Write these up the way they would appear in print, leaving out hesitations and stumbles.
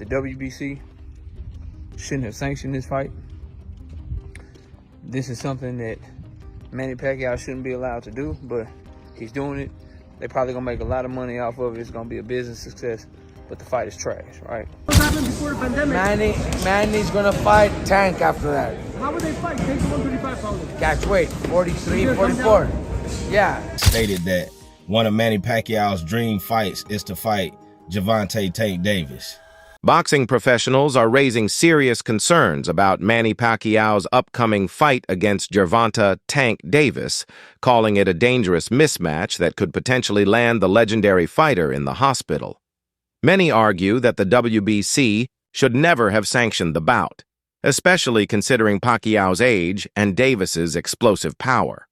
the WBC shouldn't have sanctioned this fight. This is something that Manny Pacquiao shouldn't be allowed to do, but he's doing it. They're probably gonna make a lot of money off of it. It's gonna be a business success, but the fight is trash, right? What happened before the pandemic? Manny's gonna fight Tank after that. How would they fight? Tank's 135 pounds. Catch weight, 43, 44. Yeah. Stated that one of Manny Pacquiao's dream fights is to fight Gervonta Tank Davis. Boxing professionals are raising serious concerns about Manny Pacquiao's upcoming fight against Gervonta Tank Davis, calling it a dangerous mismatch that could potentially land the legendary fighter in the hospital. Many argue that the WBC should never have sanctioned the bout, especially considering Pacquiao's age and Davis's explosive power.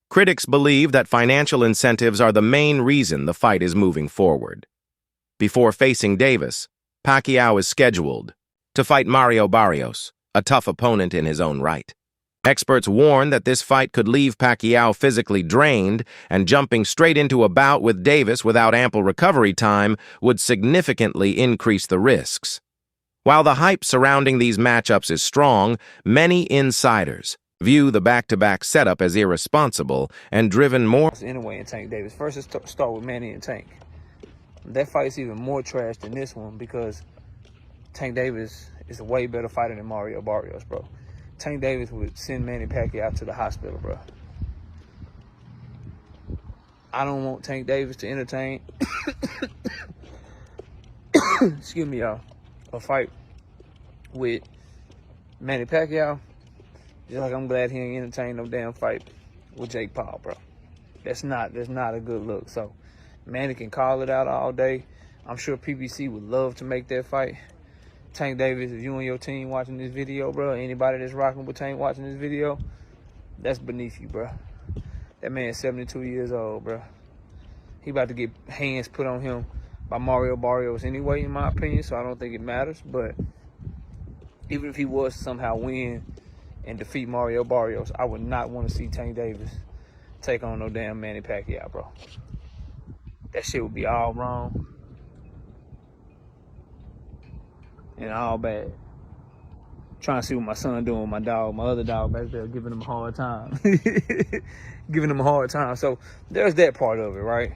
Critics believe that financial incentives are the main reason the fight is moving forward. Before facing Davis, Pacquiao is scheduled to fight Mario Barrios, a tough opponent in his own right. Experts warn that this fight could leave Pacquiao physically drained, and jumping straight into a bout with Davis without ample recovery time would significantly increase the risks. While the hype surrounding these matchups is strong, many insiders view the back-to-back setup as irresponsible and driven more Anyway, in Tank Davis. First, let's start with Manny and Tank. That fight's even more trash than this one because Tank Davis is a way better fighter than Mario Barrios, bro. Tank Davis would send Manny Pacquiao to the hospital, bro. I don't want Tank Davis to entertain, excuse me, y'all, a fight with Manny Pacquiao, just like I'm glad he ain't entertained no damn fight with Jake Paul, bro. That's not a good look. So Manny can call it out all day. I'm sure PBC would love to make that fight. Tank Davis, if you and your team watching this video, bro, anybody that's rocking with Tank watching this video, that's beneath you, bro. That man's 72 years old, bro. He about to get hands put on him by Mario Barrios anyway, in my opinion, so I don't think it matters. But even if he was to somehow win and defeat Mario Barrios, I would not want to see Tank Davis take on no damn Manny Pacquiao, bro. That shit would be all wrong and all bad. Trying to see what my son doing with my dog, my other dog back there, giving him a hard time. Giving him a hard time. So there's that part of it, right?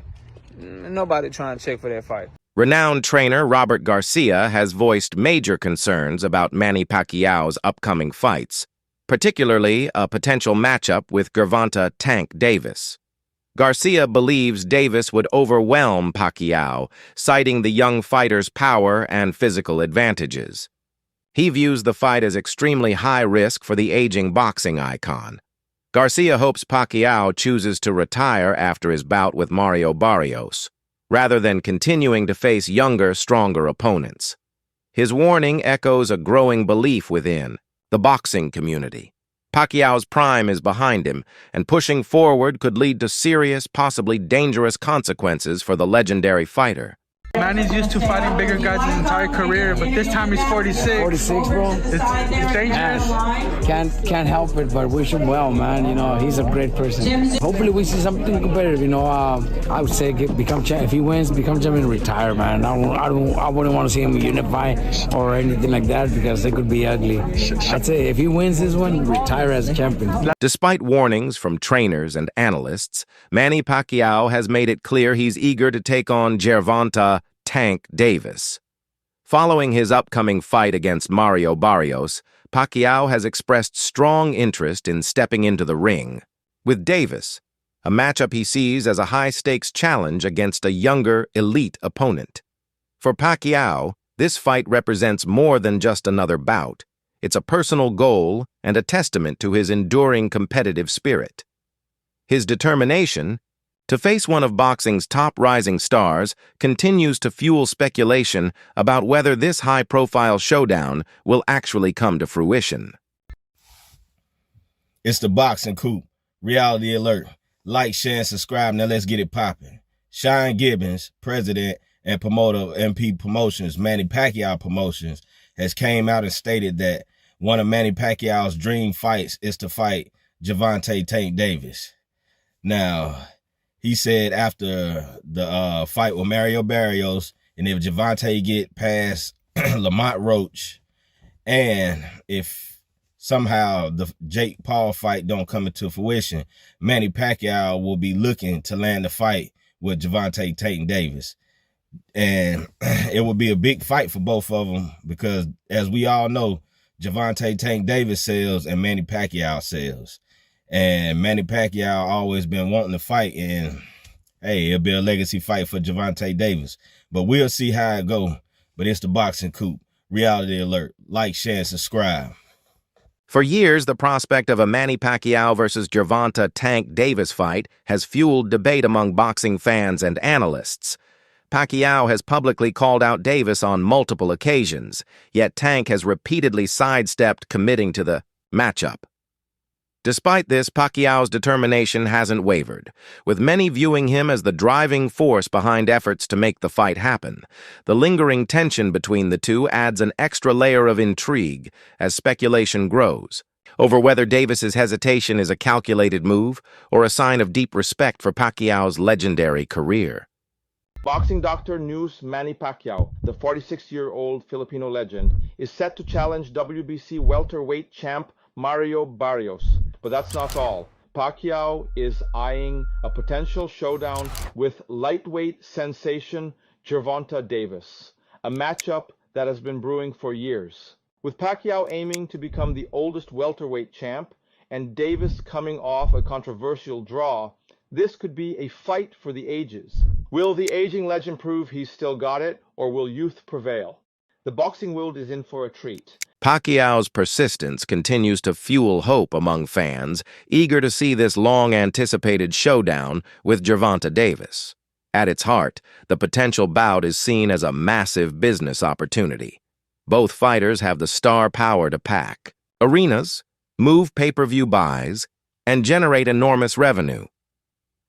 Nobody trying to check for that fight. Renowned trainer Robert Garcia has voiced major concerns about Manny Pacquiao's upcoming fights, particularly a potential matchup with Gervonta Tank Davis. Garcia believes Davis would overwhelm Pacquiao, citing the young fighter's power and physical advantages. He views the fight as extremely high risk for the aging boxing icon. Garcia hopes Pacquiao chooses to retire after his bout with Mario Barrios, rather than continuing to face younger, stronger opponents. His warning echoes a growing belief within the boxing community. Pacquiao's prime is behind him, and pushing forward could lead to serious, possibly dangerous consequences for the legendary fighter. Manny's used to fighting bigger guys his entire career, but this time he's 46. 46, bro. It's dangerous. Can't help it, but wish him well, man. You know, he's a great person. Hopefully we see something competitive. You know, I would say become champ. If he wins, become champion, retire, man. I wouldn't want to see him unify or anything like that because it could be ugly. I'd say if he wins this one, retire as a champion. Despite warnings from trainers and analysts, Manny Pacquiao has made it clear he's eager to take on Gervonta Tank Davis. Following his upcoming fight against Mario Barrios, Pacquiao has expressed strong interest in stepping into the ring with Davis, a matchup he sees as a high-stakes challenge against a younger, elite opponent. For Pacquiao, this fight represents more than just another bout. It's a personal goal and a testament to his enduring competitive spirit. His determination to face one of boxing's top rising stars continues to fuel speculation about whether this high-profile showdown will actually come to fruition. It's the Boxing Coop. Reality alert. Like, share, and subscribe. Now let's get it popping. Sean Gibbons, president and promoter of MP Promotions, Manny Pacquiao Promotions, has came out and stated that one of Manny Pacquiao's dream fights is to fight Gervonta Tank Davis. Now, he said after the fight with Mario Barrios, and if Gervonta get past Lamont Roach, and if somehow the Jake Paul fight don't come into fruition, Manny Pacquiao will be looking to land the fight with Gervonta Tank Davis. And it will be a big fight for both of them because, as we all know, Gervonta Tank Davis sells and Manny Pacquiao sells. And Manny Pacquiao always been wanting to fight, and hey, it'll be a legacy fight for Gervonta Davis. But we'll see how it go. But it's the Boxing Coop. Reality alert. Like, share, and subscribe. For years, the prospect of a Manny Pacquiao versus Gervonta Tank Davis fight has fueled debate among boxing fans and analysts. Pacquiao has publicly called out Davis on multiple occasions, yet Tank has repeatedly sidestepped committing to the matchup. Despite this, Pacquiao's determination hasn't wavered, with many viewing him as the driving force behind efforts to make the fight happen. The lingering tension between the two adds an extra layer of intrigue as speculation grows over whether Davis's hesitation is a calculated move or a sign of deep respect for Pacquiao's legendary career. Boxing doctor news Manny Pacquiao, the 46-year-old Filipino legend, is set to challenge WBC welterweight champ Mario Barrios. But that's not all. Pacquiao is eyeing a potential showdown with lightweight sensation Gervonta Davis, a matchup that has been brewing for years. With Pacquiao aiming to become the oldest welterweight champ and Davis coming off a controversial draw, this could be a fight for the ages. Will the aging legend prove he's still got it, or will youth prevail? The boxing world is in for a treat. Pacquiao's persistence continues to fuel hope among fans, eager to see this long-anticipated showdown with Gervonta Davis. At its heart, the potential bout is seen as a massive business opportunity. Both fighters have the star power to pack arenas, move pay-per-view buys, and generate enormous revenue.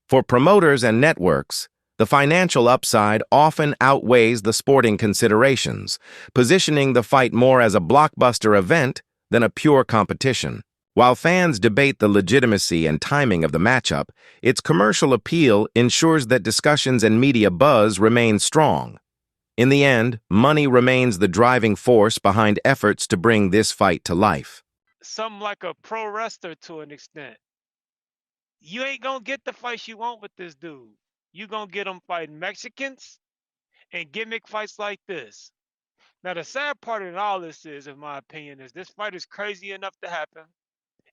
For promoters and networks, the financial upside often outweighs the sporting considerations, positioning the fight more as a blockbuster event than a pure competition. While fans debate the legitimacy and timing of the matchup, its commercial appeal ensures that discussions and media buzz remain strong. In the end, money remains the driving force behind efforts to bring this fight to life. Something like a pro wrestler to an extent. You ain't gonna get the fights you want with this dude. You gonna get him fighting Mexicans and gimmick fights like this. Now, the sad part in all this is, in my opinion, is this fight is crazy enough to happen.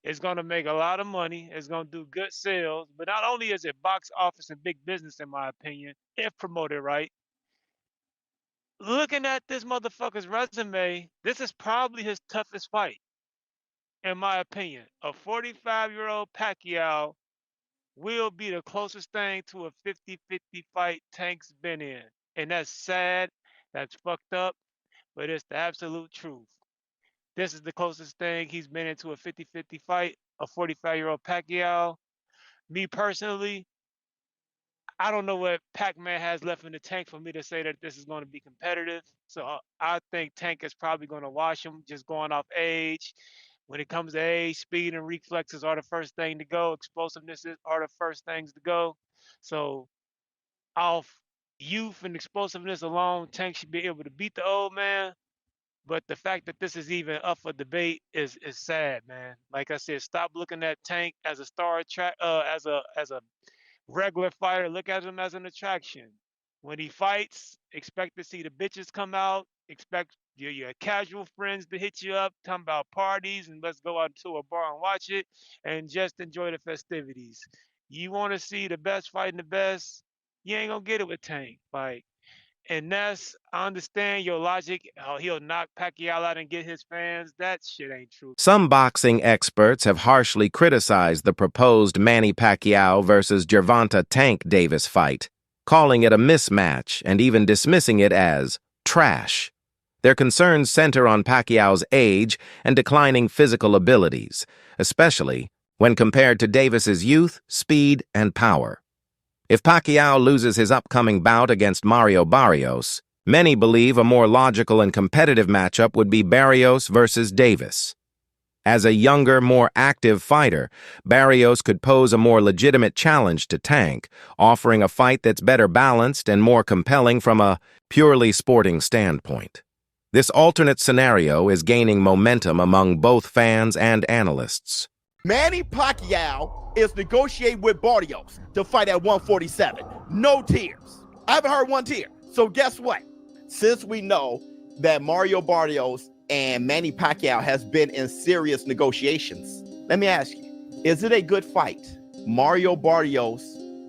It's gonna make a lot of money. It's gonna do good sales. But not only is it box office and big business, in my opinion, if promoted right. Looking at this motherfucker's resume, this is probably his toughest fight, in my opinion. A 45-year-old Pacquiao will be the closest thing to a 50-50 fight Tank's been in. And that's sad, that's fucked up, but it's the absolute truth. This is the closest thing he's been into a 50-50 fight, a 45-year-old Pacquiao. Me personally, I don't know what Pac-Man has left in the tank for me to say that this is going to be competitive. So I think Tank is probably going to wash him, just going off age. When it comes to age, speed and reflexes are the first thing to go. Explosiveness are the first things to go. So off youth and explosiveness alone, Tank should be able to beat the old man. But the fact that this is even up for debate is sad, man. Like I said, stop looking at Tank as a star as a regular fighter. Look at him as an attraction. When he fights, expect to see the bitches come out. Expect your casual friends to hit you up, talking about parties and let's go out to a bar and watch it and just enjoy the festivities. You want to see the best fighting the best, you ain't gonna get it with Tank. Like, and that's, I understand your logic, how he'll knock Pacquiao out and get his fans. That shit ain't true. Some boxing experts have harshly criticized the proposed Manny Pacquiao versus Gervonta Tank Davis fight, calling it a mismatch and even dismissing it as trash. Their concerns center on Pacquiao's age and declining physical abilities, especially when compared to Davis's youth, speed, and power. If Pacquiao loses his upcoming bout against Mario Barrios, many believe a more logical and competitive matchup would be Barrios versus Davis. As a younger, more active fighter, Barrios could pose a more legitimate challenge to Tank, offering a fight that's better balanced and more compelling from a purely sporting standpoint. This alternate scenario is gaining momentum among both fans and analysts. Manny Pacquiao is negotiating with Barrios to fight at 147. No tears. I haven't heard one tear. So guess what? Since we know that Mario Barrios and Manny Pacquiao has been in serious negotiations, let me ask you, is it a good fight? Mario Barrios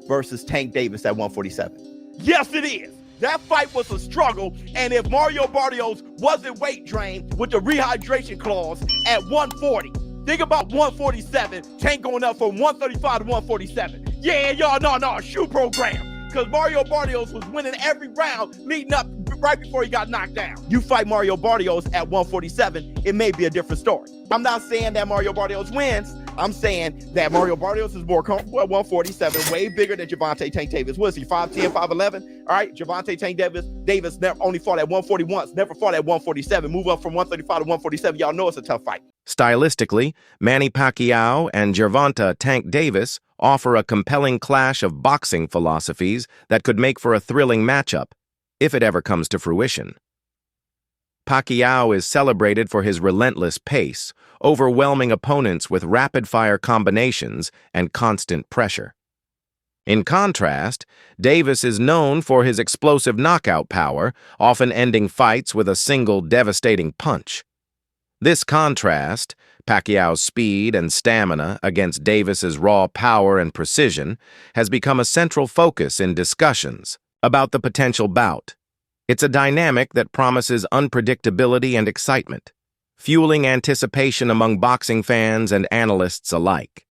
versus Tank Davis at 147. Yes, it is. That fight was a struggle, and if Mario Barrios wasn't weight drained with the rehydration clause at 140, think about 147, Tank going up from 135 to 147. Yeah, y'all, no, shoe program. Because Mario Barrios was winning every round leading up right before he got knocked down. You fight Mario Barrios at 147, it may be a different story. I'm not saying that Mario Barrios wins. I'm saying that Mario Barrios is more comfortable at 147, way bigger than Gervonta Tank Davis. What is he, 5'10", 5'11"? All right, Gervonta Tank Davis never only fought at 140 once, never fought at 147. Move up from 135 to 147. Y'all know it's a tough fight. Stylistically, Manny Pacquiao and Gervonta Tank Davis offer a compelling clash of boxing philosophies that could make for a thrilling matchup, if it ever comes to fruition. Pacquiao is celebrated for his relentless pace, overwhelming opponents with rapid-fire combinations and constant pressure. In contrast, Davis is known for his explosive knockout power, often ending fights with a single devastating punch. This contrast, Pacquiao's speed and stamina against Davis's raw power and precision, has become a central focus in discussions about the potential bout. It's a dynamic that promises unpredictability and excitement, fueling anticipation among boxing fans and analysts alike.